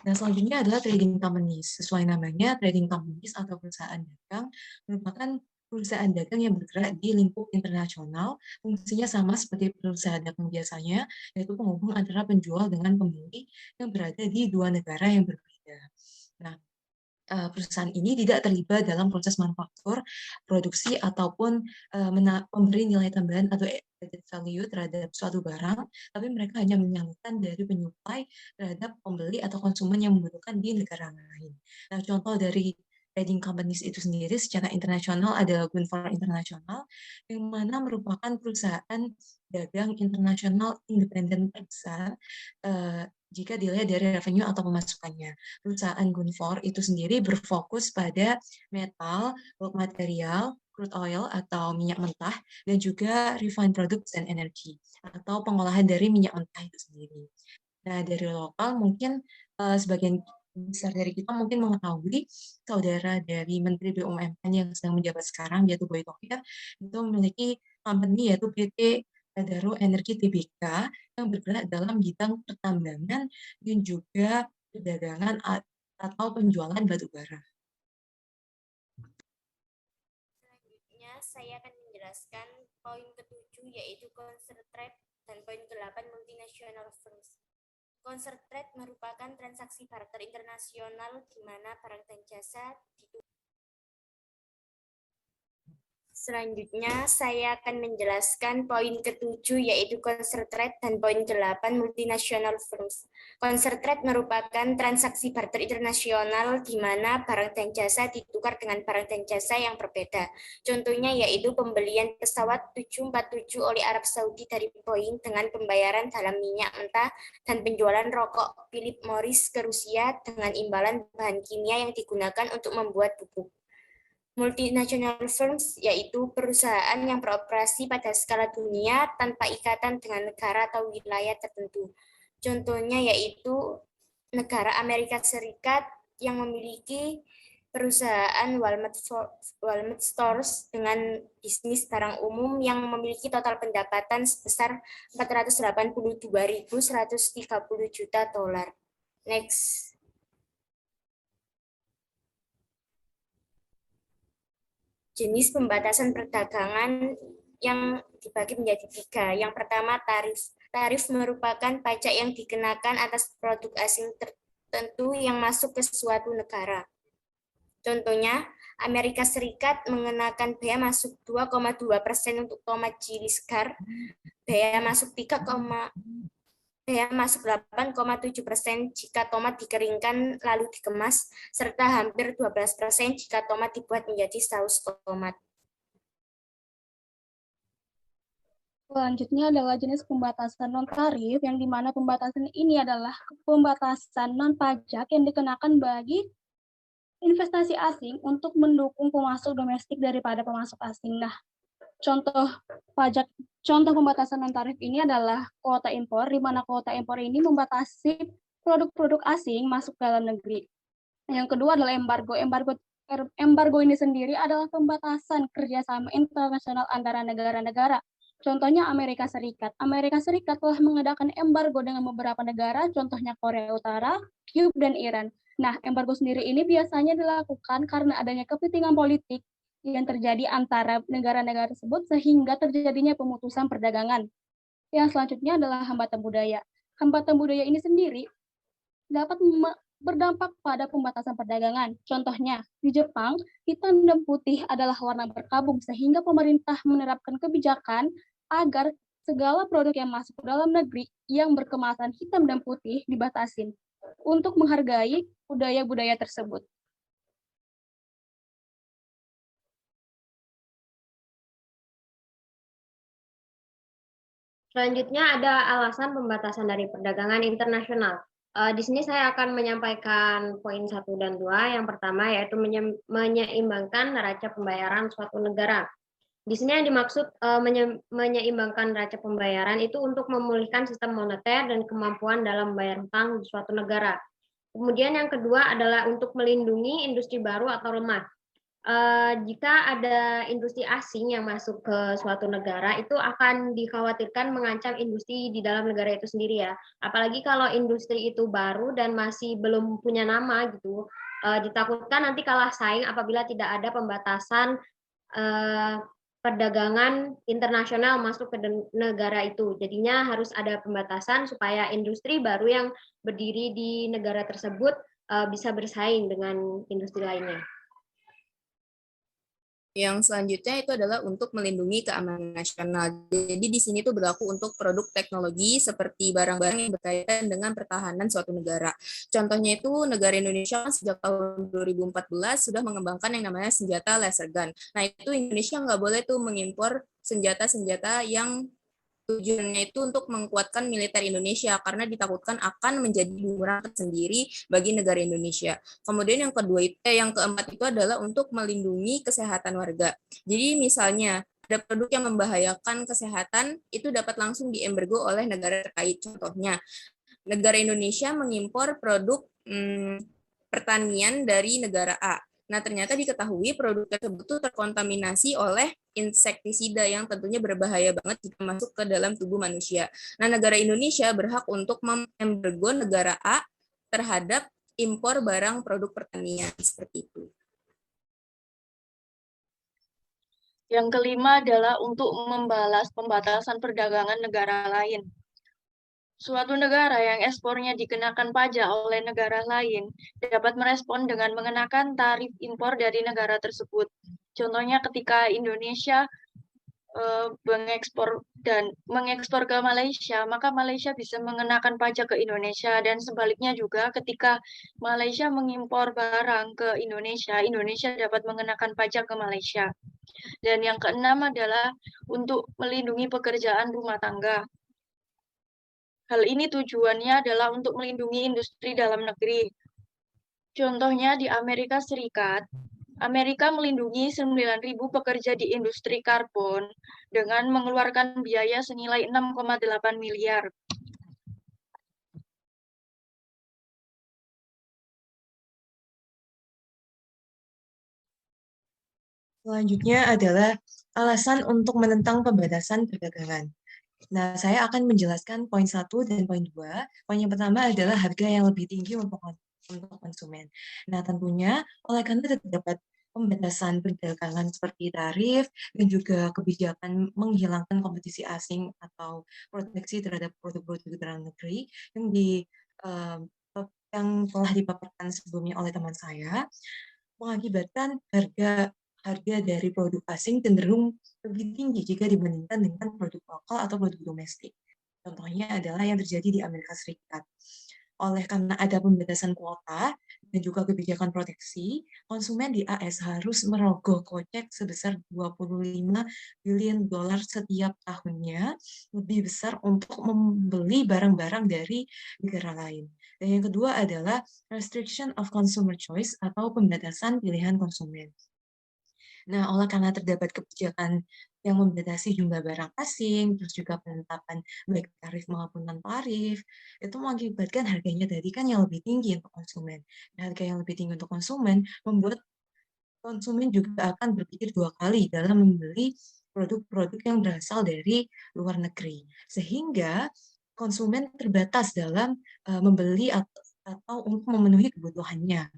Nah, selanjutnya adalah trading companies. Sesuai namanya, trading companies atau perusahaan dagang merupakan perusahaan dagang yang bergerak di lingkup internasional. Fungsinya sama seperti perusahaan dagang biasanya, yaitu penghubung antara penjual dengan pembeli yang berada di dua negara yang berbeda. Nah, perusahaan ini tidak terlibat dalam proses manufaktur, produksi, ataupun memberi nilai tambahan atau added value terhadap suatu barang, tapi mereka hanya menyalurkan dari penyuplai terhadap pembeli atau konsumen yang membutuhkan di negara lain. Nah, contoh dari trading companies itu sendiri secara internasional adalah Gunvor International, yang mana merupakan perusahaan dagang internasional independen terbesar jika dilihat dari revenue atau pemasukannya. Perusahaan Gunvor itu sendiri berfokus pada metal, bulk material, crude oil atau minyak mentah, dan juga refined products and energy atau pengolahan dari minyak mentah itu sendiri. Nah, dari lokal mungkin sebagian besar dari kita mungkin mengetahui saudara dari Menteri BUMN yang sedang menjabat sekarang, yaitu Boy Tohir, itu memiliki company yaitu PT Adaro Energi Tbk yang bergerak dalam bidang pertambangan dan juga perdagangan atau penjualan batu bara. Selanjutnya, saya akan menjelaskan poin ke-7 yaitu concentrate dan poin ke-8 multinational firms. Concentrate merupakan transaksi barter internasional di mana barang dan jasa ditukar. Selanjutnya, saya akan menjelaskan poin ke-7 yaitu concentrate dan poin ke-8 multinational firms. Concentrate merupakan transaksi barter internasional di mana barang dan jasa ditukar dengan barang dan jasa yang berbeda. Contohnya yaitu pembelian pesawat 747 oleh Arab Saudi dari Boeing dengan pembayaran dalam minyak mentah dan penjualan rokok Philip Morris ke Rusia dengan imbalan bahan kimia yang digunakan untuk membuat pupuk. Multinational firms yaitu perusahaan yang beroperasi pada skala dunia tanpa ikatan dengan negara atau wilayah tertentu. Contohnya yaitu negara Amerika Serikat yang memiliki perusahaan Walmart Stores dengan bisnis barang umum yang memiliki total pendapatan sebesar 482.130 juta dolar. Next. Jenis pembatasan perdagangan yang dibagi menjadi 3. Yang pertama, tarif. Tarif merupakan pajak yang dikenakan atas produk asing tertentu yang masuk ke suatu negara. Contohnya, Amerika Serikat mengenakan bea masuk 2,2% untuk tomat chili segar, bea masuk 8,7% jika tomat dikeringkan lalu dikemas, serta hampir 12% jika tomat dibuat menjadi saus tomat. Selanjutnya adalah jenis pembatasan non-tarif, yang dimana pembatasan ini adalah pembatasan non-pajak yang dikenakan bagi investasi asing untuk mendukung pemasok domestik daripada pemasok asing. Nah, contoh pembatasan non-tarif ini adalah kuota impor, di mana kuota impor ini membatasi produk-produk asing masuk ke dalam negeri. Yang kedua adalah embargo. Embargo ini sendiri adalah pembatasan kerjasama internasional antara negara-negara. Contohnya Amerika Serikat. Amerika Serikat telah mengadakan embargo dengan beberapa negara, contohnya Korea Utara, Cuba, dan Iran. Nah, embargo sendiri ini biasanya dilakukan karena adanya kepentingan politik yang terjadi antara negara-negara tersebut sehingga terjadinya pemutusan perdagangan. Yang selanjutnya adalah hambatan budaya. Hambatan budaya ini sendiri dapat berdampak pada pembatasan perdagangan. Contohnya, di Jepang, hitam dan putih adalah warna berkabung sehingga pemerintah menerapkan kebijakan agar segala produk yang masuk ke dalam negeri yang berkemasan hitam dan putih dibatasin untuk menghargai budaya-budaya tersebut. Selanjutnya ada alasan pembatasan dari perdagangan internasional. Di sini saya akan menyampaikan poin 1 dan 2. Yang pertama yaitu menyeimbangkan neraca pembayaran suatu negara. Di sini yang dimaksud menyeimbangkan neraca pembayaran itu untuk memulihkan sistem moneter dan kemampuan dalam membayar hutang di suatu negara. Kemudian yang kedua adalah untuk melindungi industri baru atau lemah. Jika ada industri asing yang masuk ke suatu negara, itu akan dikhawatirkan mengancam industri di dalam negara itu sendiri ya. Apalagi kalau industri itu baru dan masih belum punya nama gitu, ditakutkan nanti kalah saing apabila tidak ada pembatasan perdagangan internasional masuk ke negara itu. Jadinya harus ada pembatasan supaya industri baru yang berdiri di negara tersebut bisa bersaing dengan industri lainnya. Yang selanjutnya itu adalah untuk melindungi keamanan nasional. Jadi di sini tuh berlaku untuk produk teknologi seperti barang-barang yang berkaitan dengan pertahanan suatu negara. Contohnya itu negara Indonesia sejak tahun 2014 sudah mengembangkan yang namanya senjata laser gun. Nah itu Indonesia nggak boleh tuh mengimpor senjata-senjata yang tujuannya itu untuk menguatkan militer Indonesia karena ditakutkan akan menjadi bumerang tersendiri bagi negara Indonesia. Kemudian yang keempat itu adalah untuk melindungi kesehatan warga. Jadi misalnya ada produk yang membahayakan kesehatan itu dapat langsung diembargo oleh negara terkait. Contohnya negara Indonesia mengimpor produk pertanian dari negara A. Nah, ternyata diketahui produk tersebut terkontaminasi oleh insektisida yang tentunya berbahaya banget jika masuk ke dalam tubuh manusia. Nah, negara Indonesia berhak untuk mengembargo negara A terhadap impor barang produk pertanian seperti itu. Yang kelima adalah untuk membalas pembatasan perdagangan negara lain. Suatu negara yang ekspornya dikenakan pajak oleh negara lain dapat merespon dengan mengenakan tarif impor dari negara tersebut. Contohnya ketika Indonesia mengekspor ke Malaysia, maka Malaysia bisa mengenakan pajak ke Indonesia, dan sebaliknya juga ketika Malaysia mengimpor barang ke Indonesia, Indonesia dapat mengenakan pajak ke Malaysia. Dan yang keenam adalah untuk melindungi pekerjaan rumah tangga. Hal ini tujuannya adalah untuk melindungi industri dalam negeri. Contohnya di Amerika Serikat, Amerika melindungi 9.000 pekerja di industri karbon dengan mengeluarkan biaya senilai 6,8 miliar. Selanjutnya adalah alasan untuk menentang pembatasan perdagangan. Nah, saya akan menjelaskan poin 1 dan poin 2. Poin yang pertama adalah harga yang lebih tinggi untuk konsumen. Nah, tentunya oleh karena terdapat pembatasan perdagangan seperti tarif dan juga kebijakan menghilangkan kompetisi asing atau proteksi terhadap produk-produk dalam negeri yang telah dipaparkan sebelumnya oleh teman saya, mengakibatkan harga dari produk asing cenderung lebih tinggi jika dibandingkan dengan produk lokal atau produk domestik. Contohnya adalah yang terjadi di Amerika Serikat. Oleh karena ada pembatasan kuota dan juga kebijakan proteksi, konsumen di AS harus merogoh kocek sebesar 25 billion dolar setiap tahunnya, lebih besar untuk membeli barang-barang dari negara lain. Dan yang kedua adalah restriction of consumer choice atau pembatasan pilihan konsumen. Nah, oleh karena terdapat kebijakan yang membatasi jumlah barang asing, terus juga penetapan baik tarif maupun non-tarif, itu mengakibatkan harganya tadi kan yang lebih tinggi untuk konsumen. Harga yang lebih tinggi untuk konsumen membuat konsumen juga akan berpikir 2 kali dalam membeli produk-produk yang berasal dari luar negeri. Sehingga konsumen terbatas dalam membeli atau untuk memenuhi kebutuhannya.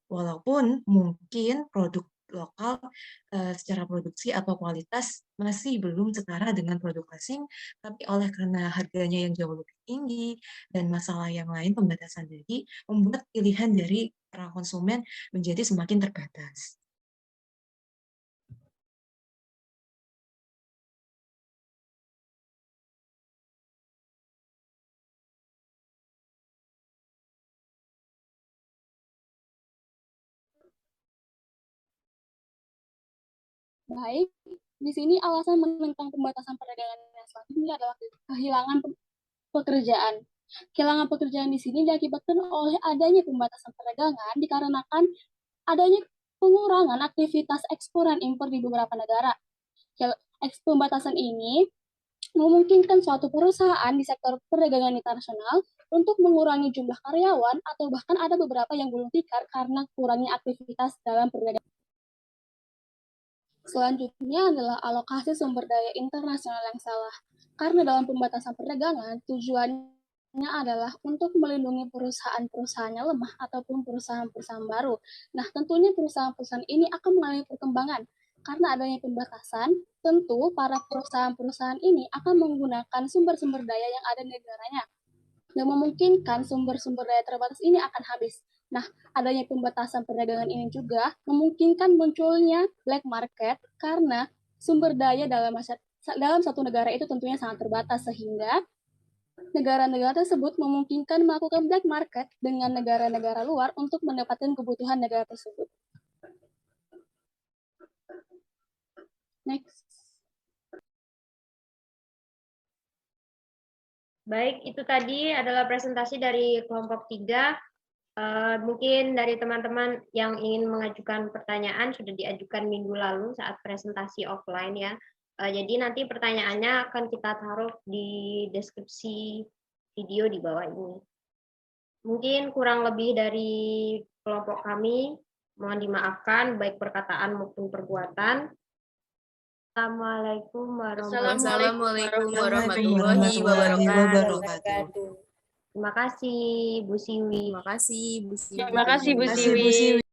Walaupun mungkin produk lokal secara produksi atau kualitas masih belum setara dengan produk asing, tapi oleh karena harganya yang jauh lebih tinggi dan masalah yang lain pembatasan tadi membuat pilihan dari para konsumen menjadi semakin terbatas. Baik, di sini alasan menentang pembatasan perdagangan yang selanjutnya adalah kehilangan pekerjaan. Kehilangan pekerjaan di sini diakibatkan oleh adanya pembatasan perdagangan dikarenakan adanya pengurangan aktivitas ekspor dan impor di beberapa negara. Pembatasan ini memungkinkan suatu perusahaan di sektor perdagangan internasional untuk mengurangi jumlah karyawan atau bahkan ada beberapa yang gulung tikar karena kurangnya aktivitas dalam perdagangan. Selanjutnya adalah alokasi sumber daya internasional yang salah. Karena dalam pembatasan perdagangan, tujuannya adalah untuk melindungi perusahaan-perusahaan yang lemah ataupun perusahaan-perusahaan baru. Nah, tentunya perusahaan-perusahaan ini akan mengalami perkembangan. Karena adanya pembatasan, tentu para perusahaan-perusahaan ini akan menggunakan sumber-sumber daya yang ada di negaranya. Dan memungkinkan sumber-sumber daya terbatas ini akan habis. Nah, adanya pembatasan perdagangan ini juga memungkinkan munculnya black market karena sumber daya dalam satu negara itu tentunya sangat terbatas, sehingga negara-negara tersebut memungkinkan melakukan black market dengan negara-negara luar untuk mendapatkan kebutuhan negara tersebut. Next. Baik, itu tadi adalah presentasi dari kelompok 3. Mungkin dari teman-teman yang ingin mengajukan pertanyaan sudah diajukan minggu lalu saat presentasi offline ya. Jadi nanti pertanyaannya akan kita taruh di deskripsi video di bawah ini. Mungkin kurang lebih dari kelompok kami, mohon dimaafkan baik perkataan maupun perbuatan. Assalamualaikum warahmatullahi wabarakatuh. Terima kasih Bu Siwi. Terima kasih Bu Siwi. Terima kasih Bu Terima kasih, Bu Siwi. Siwi.